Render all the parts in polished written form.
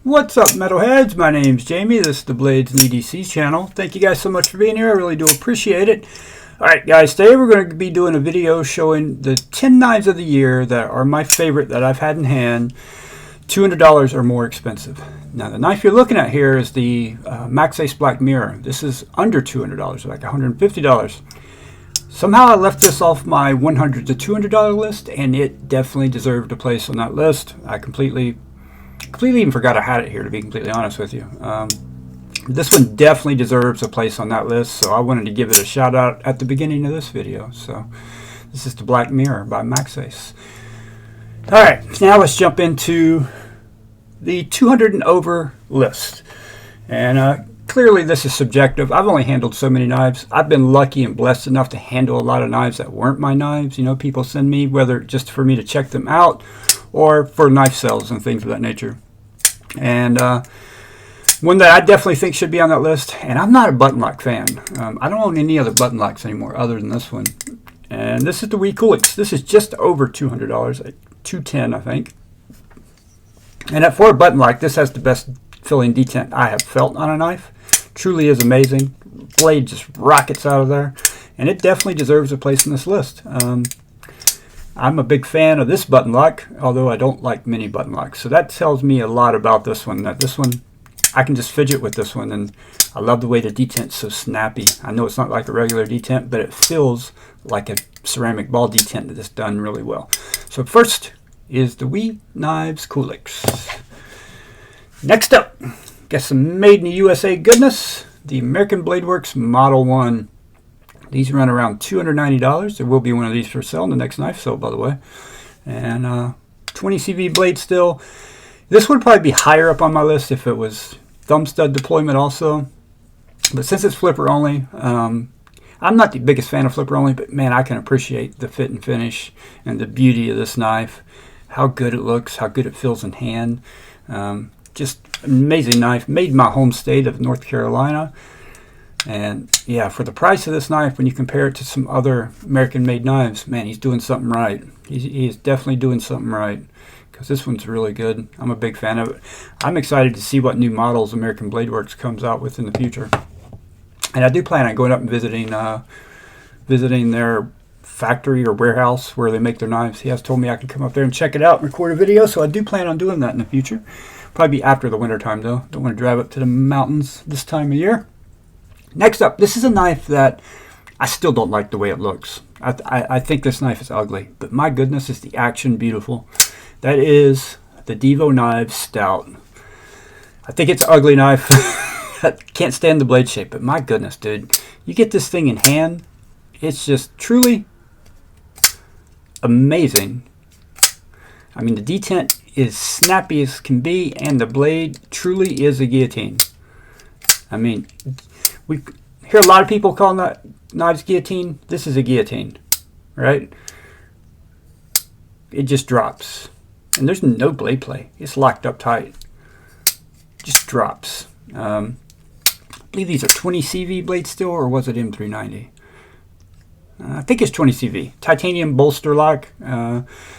What's up, metalheads? My name's Jamie. This is the Blades and EDC channel. Thank you guys so much for being here. I really do appreciate it. Alright guys, today we're going to be doing a video showing the 10 knives of the year that are my favorite that I've had in hand, $200 or more expensive. Now the knife you're looking at here is the Max Ace Black Mirror. This is under $200, like $150. Somehow I left this off my $100 to $200 list, and it definitely deserved a place on that list. I completely even forgot I had it here, to be completely honest with you. This one definitely deserves a place on that list, so I wanted to give it a shout out at the beginning of this video. So this is the Black Mirror by Max Ace. Alright, now let's jump into the 200 and over list. And clearly this is subjective. I've only handled so many knives. I've been lucky and blessed enough to handle a lot of knives that weren't my knives. You know, people send me, whether just for me to check them out or for knife sales and things of that nature. And one that I definitely think should be on that list, and I'm not a button lock fan. I don't own any other button locks anymore other than this one. And this is the Wiha Bits. This is just over $200, like $210 I think. And for a button lock, this has the best filling detent I have felt on a knife. Truly is amazing. Blade just rockets out of there, and it definitely deserves a place in this list. I'm a big fan of this button lock, although I don't like many button locks. So that tells me a lot about this one. That this one, I can just fidget with this one, and I love the way the detent's so snappy. I know it's not like a regular detent, but it feels like a ceramic ball detent that is done really well. So first is the Wiha Knives Coolix. Next up, got some made in the USA goodness. The American Blade Works Model 1. These run around $290. There will be one of these for sale in the next knife sale, by the way. And 20 CV blade still. This would probably be higher up on my list if it was thumb stud deployment also. But since it's flipper only, I'm not the biggest fan of flipper only, but man, I can appreciate the fit and finish and the beauty of this knife. How good it looks, how good it feels in hand. Just an amazing knife, made in my home state of North Carolina. And yeah, for the price of this knife, when you compare it to some other American-made knives, man, he's doing something right. He is definitely doing something right, because this one's really good. I'm a big fan of it. I'm excited to see what new models American Blade Works comes out with in the future. And I do plan on going up and visiting their factory or warehouse where they make their knives. He has told me I can come up there and check it out and record a video, so I do plan on doing that in the future. Probably after the winter time though. Don't want to drive up to the mountains this time of year. Next up, this is a knife that I still don't like the way it looks. I think this knife is ugly, but my goodness, is the action beautiful. That is the Devo knife Stout. I think it's an ugly knife. I can't stand the blade shape, but my goodness, dude. You get this thing in hand, it's just truly amazing. I mean, the detent is snappy as can be, and the blade truly is a guillotine. I mean, we hear a lot of people calling that knives guillotine. This is a guillotine, right? It just drops. And there's no blade play. It's locked up tight. Just drops. I believe these are 20 CV blades still, or was it M390? I think it's 20 CV. Titanium bolster lock.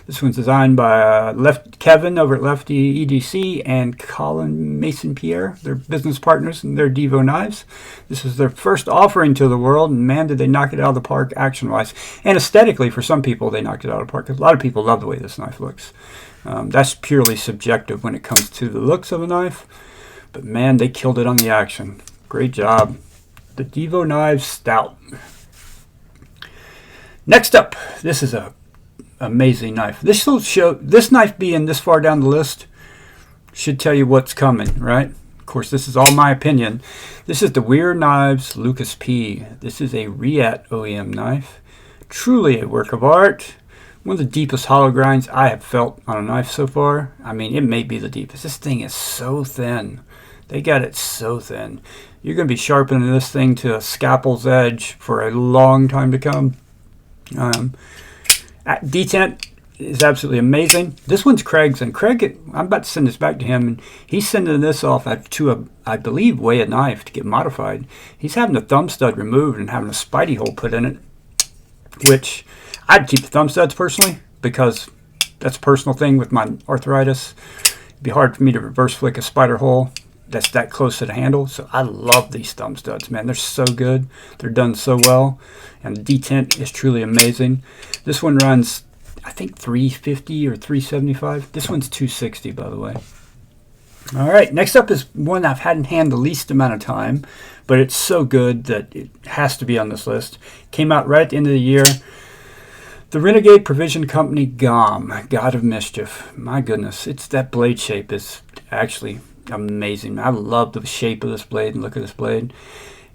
This one's designed by Kevin over at Lefty EDC and Colin Mason Pierre. They're business partners in their Devo knives. This is their first offering to the world, and man, did they knock it out of the park action-wise. And aesthetically, for some people, they knocked it out of the park. A lot of people love the way this knife looks. That's purely subjective when it comes to the looks of a knife. But man, they killed it on the action. Great job. The Devo Knives Stout. Next up, this is a amazing knife. This knife being this far down the list should tell you what's coming, right? Of course, this is all my opinion. This is the Wiha Knives Lucas P. This is a Riat OEM knife. Truly a work of art. One of the deepest hollow grinds I have felt on a knife so far. I mean, it may be the deepest. This thing is so thin. They got it so thin. You're going to be sharpening this thing to a scalpel's edge for a long time to come. Detent is absolutely amazing. This one's Craig's, and Craig, I'm about to send this back to him, and he's sending this off to I believe, Wiha knife to get modified. He's having the thumb stud removed and having a spidey hole put in it, which I'd keep the thumb studs personally, because that's a personal thing with my arthritis. be hard for me to reverse flick a spider hole that's that close to the handle. So I love these thumb studs, man. They're so good. They're done so well. And the detent is truly amazing. This one runs, I think, 350 or 375. This one's 260, by the way. All right, next up is one I've had in hand the least amount of time, but it's so good that it has to be on this list. Came out right at the end of the year. The Renegade Provision Company GOM, God of Mischief. My goodness, that blade shape is actually amazing. I love the shape of this blade and look at this blade.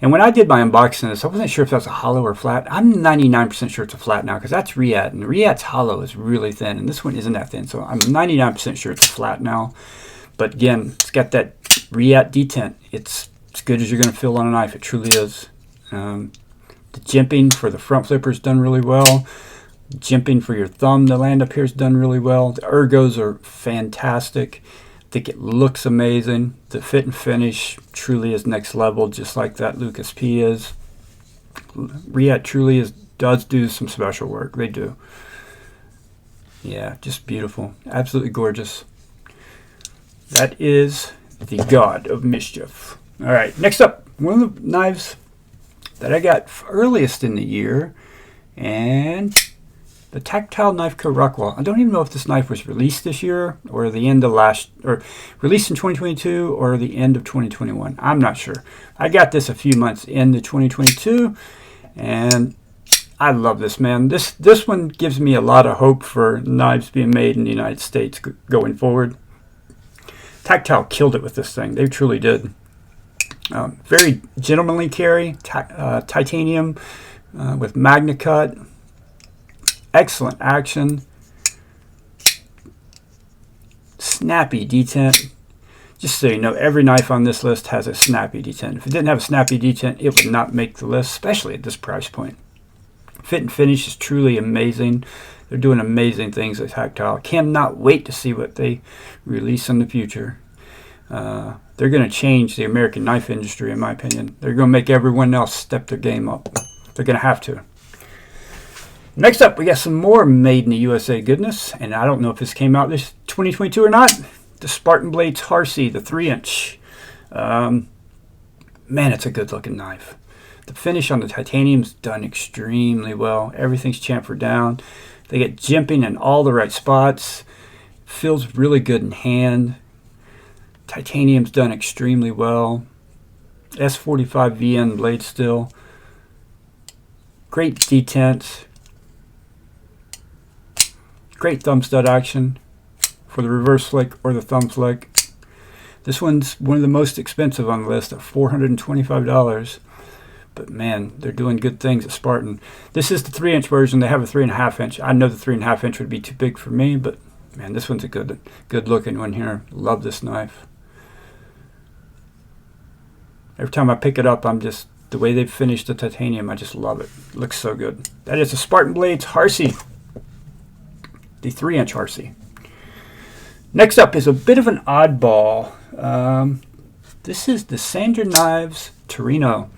And when I did my unboxing of this, I wasn't sure if that was a hollow or flat. I'm 99% sure it's a flat now because that's Riyadh, and Riyadh's hollow is really thin, and this one isn't that thin, so I'm 99% sure it's flat now. But again, it's got that Riyadh detent. It's as good as you're going to feel on a knife. It truly is. The jimping for the front flipper is done really well. Jimping for your thumb to land up here is done really well. The ergos are fantastic. I think it looks amazing. The fit and finish truly is next level, just like that Lucas P is. Riyadh truly does do some special work. They do. Yeah, just beautiful. Absolutely gorgeous. That is the God of Mischief. All right, next up, one of the knives that I got earliest in the year, and the Tactile Knife Co. Rockwell. I don't even know if this knife was released this year or the end of or released in 2022 or the end of 2021. I'm not sure. I got this a few months into 2022, and I love this, man. This one gives me a lot of hope for knives being made in the United States going forward. Tactile killed it with this thing. They truly did. Very gentlemanly carry, titanium with magna cut. Excellent action. Snappy detent. Just so you know, every knife on this list has a snappy detent. If it didn't have a snappy detent, it would not make the list, especially at this price point. Fit and finish is truly amazing. They're doing amazing things at Tactile. Cannot wait to see what they release in the future. They're going to change the American knife industry, in my opinion. They're going to make everyone else step their game up. They're going to have to. Next up, we got some more made in the USA goodness, and I don't know if this came out this 2022 or not. The Spartan Blades RC, the 3-inch. Man, it's a good-looking knife. The finish on the titanium's done extremely well. Everything's chamfered down. They get jimping in all the right spots. Feels really good in hand. Titanium's done extremely well. S45 VN blade still. Great detents. Great thumb stud action for the reverse flick or the thumb flick. This one's one of the most expensive on the list at $425. But man, they're doing good things at Spartan. This is the 3-inch version. They have a 3.5-inch. I know the 3.5-inch would be too big for me, but man, this one's a good looking one here. Love this knife. Every time I pick it up, the way they've finished the titanium, I just love it. It looks so good. That is the Spartan Blades RC, the 3-inch RC. Next up is a bit of an oddball. This is the Sandra Knives Torino.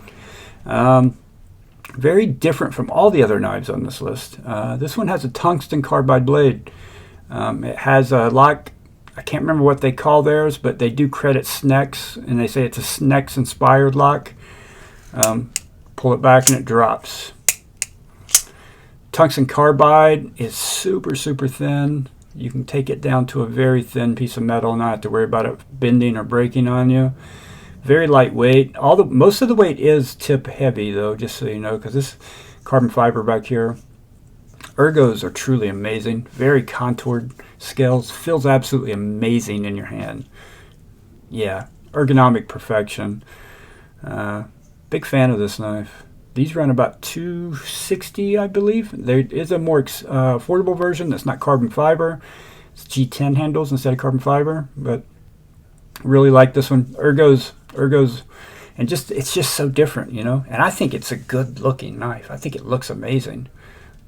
Very different from all the other knives on this list. This one has a tungsten carbide blade. It has a lock. I can't remember what they call theirs, but they do credit Snex, and they say it's a Snex inspired lock. Pull it back and it drops. Tungsten carbide is super thin. You can take it down to a very thin piece of metal, not have to worry about it bending or breaking on you. Very lightweight. Most of the weight is tip heavy, though, just so you know, because this carbon fiber back here. Ergos are truly amazing. Very contoured scales. Feels absolutely amazing in your hand. Yeah, ergonomic perfection. Big fan of this knife. These run about $260, I believe. There is a more affordable version that's not carbon fiber. It's G10 handles instead of carbon fiber, but really like this one. Ergos, and it's just so different, you know. And I think it's a good-looking knife. I think it looks amazing.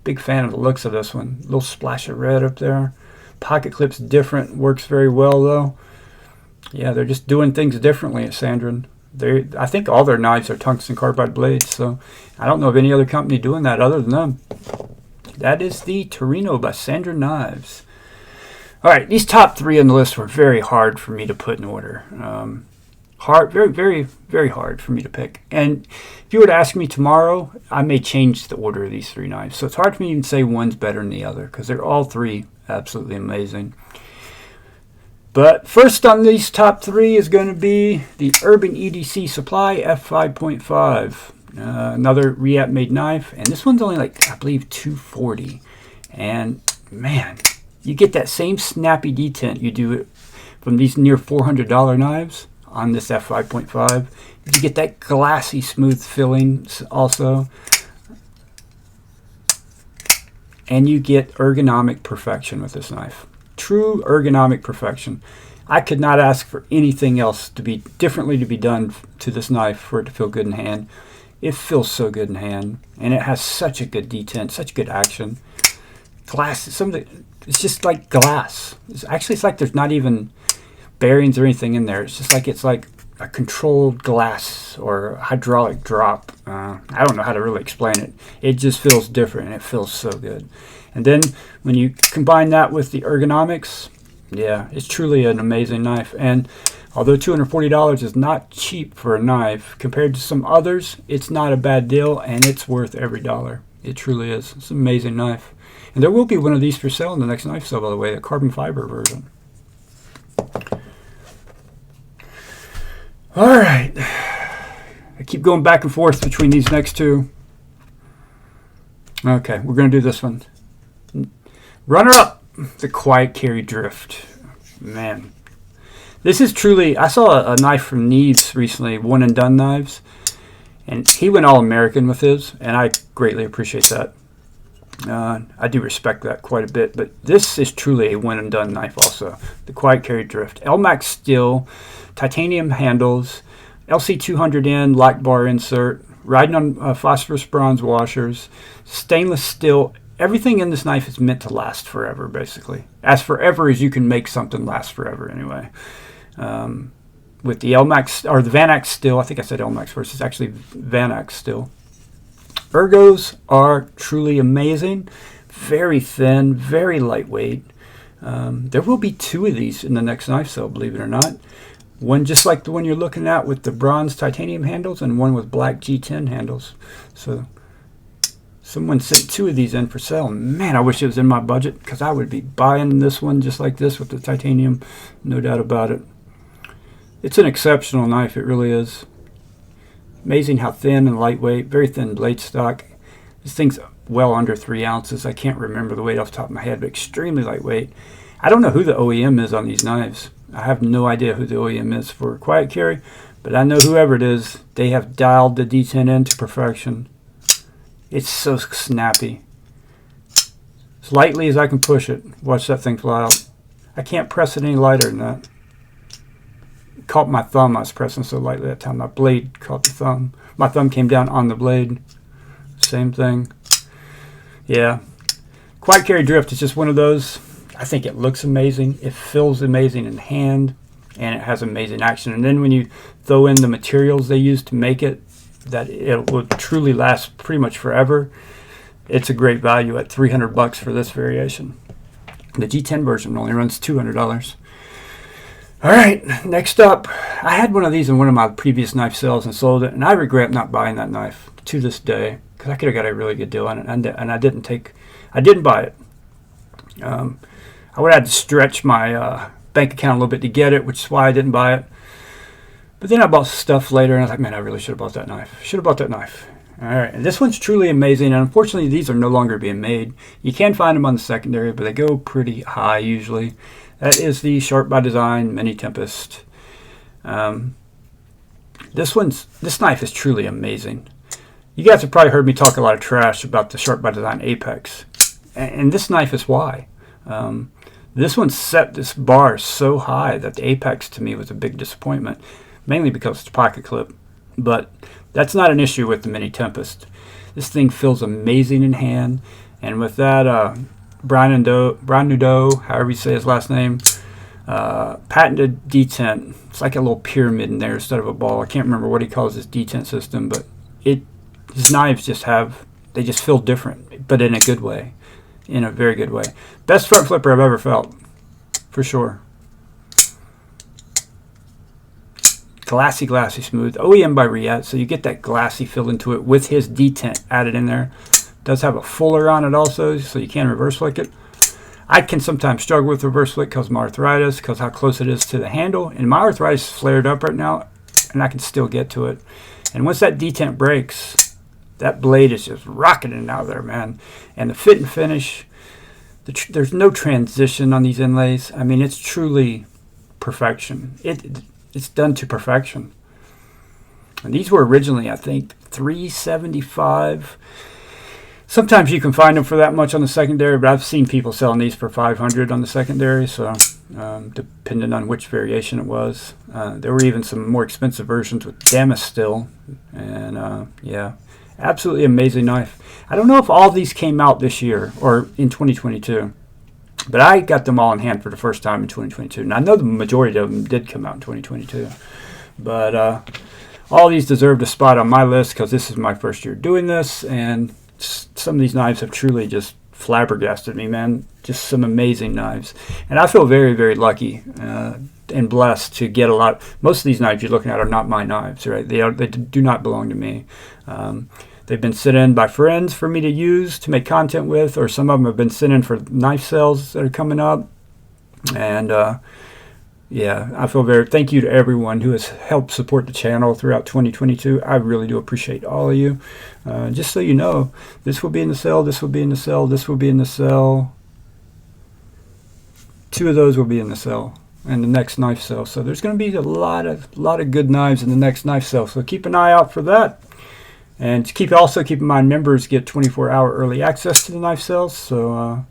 Big fan of the looks of this one. Little splash of red up there. Pocket clip's different. Works very well though. Yeah, they're just doing things differently at Sandrin. I think all their knives are tungsten carbide blades, so I don't know of any other company doing that other than them. That is the Torino by Sandrin Knives. All right, these top 3 on the list were very hard for me to put in order. Very hard for me to pick. And if you were to ask me tomorrow, I may change the order of these 3 knives. So it's hard for me to even say one's better than the other because they're all 3 absolutely amazing. But first on these top 3 is going to be the Urban EDC Supply F55. Another Reap-made knife. And this one's only like, I believe, $240. And man, you get that same snappy detent you do from these near $400 knives on this F5.5. You get that glassy smooth filling also. And you get ergonomic perfection with this knife. True ergonomic perfection. I could not ask for anything else to be differently to be done to this knife for it to feel good in hand. It feels so good in hand, and it has such a good detent, such good action. Glass, it's just like glass. It's like there's not even bearings or anything in there. It's like a controlled glass or hydraulic drop. I don't know how to really explain it. It just feels different, and it feels so good. And then when you combine that with the ergonomics, yeah, it's truly an amazing knife. And although $240 is not cheap for a knife, compared to some others, it's not a bad deal, and it's worth every dollar. It truly is. It's an amazing knife. And there will be one of these for sale in the next knife sale, by the way, a carbon fiber version. All right. I keep going back and forth between these next 2. Okay, we're going to do this one. Runner up, the Quiet Carry Drift. Man, this is truly, I saw a knife from Needs recently, One and Done Knives, and he went all American with his, and I greatly appreciate that. I do respect that quite a bit, but this is truly a One and Done knife also. The Quiet Carry Drift. LMAX steel, titanium handles, LC200N lock bar insert, riding on phosphorus bronze washers, stainless steel. Everything in this knife is meant to last forever, basically. As forever as you can make something last forever, anyway. With the LMAX, or the Vanax steel, I think I said LMAX first, it's actually Vanax steel. Ergos are truly amazing. Very thin, very lightweight. There will be 2 of these in the next knife sale, believe it or not. One just like the one you're looking at with the bronze titanium handles, and one with black G10 handles. So someone sent 2 of these in for sale. Man, I wish it was in my budget, because I would be buying this one just like this with the titanium, no doubt about it. It's an exceptional knife, it really is. Amazing how thin and lightweight, very thin blade stock. This thing's well under 3 ounces. I can't remember the weight off the top of my head, but extremely lightweight. I don't know who the OEM is on these knives. I have no idea who the OEM is for Quiet Carry, but I know whoever it is, they have dialed the detent in to perfection. It's so snappy. As lightly as I can push it. Watch that thing fly out. I can't press it any lighter than that. It caught my thumb. I was pressing so lightly that time. My blade caught the thumb. My thumb came down on the blade. Same thing. Yeah. Quiet Carry Drift is just one of those. I think it looks amazing. It feels amazing in hand. And it has amazing action. And then when you throw in the materials they use to make it, that it will truly last pretty much forever. It's a great value at $300 for this variation. The G10 version only runs $200. All right, next up, I had one of these in one of my previous knife sales and sold it, and I regret not buying that knife to this day, because I could have got a really good deal on it, and I didn't buy it. I would have had to stretch my bank account a little bit to get it, which is why I didn't buy it. But then I bought stuff later, and I was like, man, I really should have bought that knife. Should have bought that knife. All right, and this one's truly amazing, and unfortunately, these are no longer being made. You can find them on the secondary, but they go pretty high usually. That is the Sharp by Design Mini Tempest. This knife is truly amazing. You guys have probably heard me talk a lot of trash about the Sharp by Design Apex, and this knife is why. This one set this bar so high that the Apex to me was a big disappointment. Mainly because it's a pocket clip, but that's not an issue with the Mini Tempest. This thing feels amazing in hand, and with that Brian Nadeau, however you say his last name, patented detent. It's like a little pyramid in there instead of a ball. I can't remember what he calls his detent system, but his knives just feel different, but in a good way, in a very good way. Best front flipper I've ever felt. for sure. Glassy, glassy smooth. OEM by Riet, so you get that glassy feel into it with his detent added in there. Does have a fuller on it also, so you can reverse flick it. I can sometimes struggle with reverse flick because of my arthritis, because how close it is to the handle. And my arthritis is flared up right now, and I can still get to it. And once that detent breaks, that blade is just rocketing out there, man. And the fit and finish, there's no transition on these inlays. I mean, it's truly perfection. It's done to perfection. And these were originally, I think, $375. Sometimes you can find them for that much on the secondary, but I've seen people selling these for $500 on the secondary, so depending on which variation it was. There were even some more expensive versions with Tempest still, and yeah, absolutely amazing knife. I don't know if all these came out this year or in 2022, but I got them all in hand for the first time in 2022. And I know the majority of them did come out in 2022, but all these deserved a spot on my list because this is my first year doing this, and some of these knives have truly just flabbergasted me, man. Just some amazing knives, and I feel very, very lucky and blessed to get a lot. Most of these knives you're looking at are not my knives, right? They do not belong to me. They've been sent in by friends for me to use to make content with, or some of them have been sent in for knife sales that are coming up. And yeah, I feel thank you to everyone who has helped support the channel throughout 2022. I really do appreciate all of you. Just so you know, this will be in the sale, this will be in the sale, this will be in the sale. 2 of those will be in the sale and the next knife sale. So there's going to be a lot of good knives in the next knife sale. So keep an eye out for that. And also keep in mind, members get 24-hour early access to the knife sales. So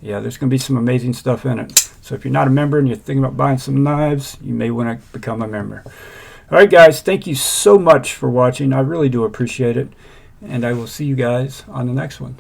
yeah, there's going to be some amazing stuff in it. So if you're not a member and you're thinking about buying some knives, you may want to become a member. All right, guys, thank you so much for watching. I really do appreciate it. And I will see you guys on the next one.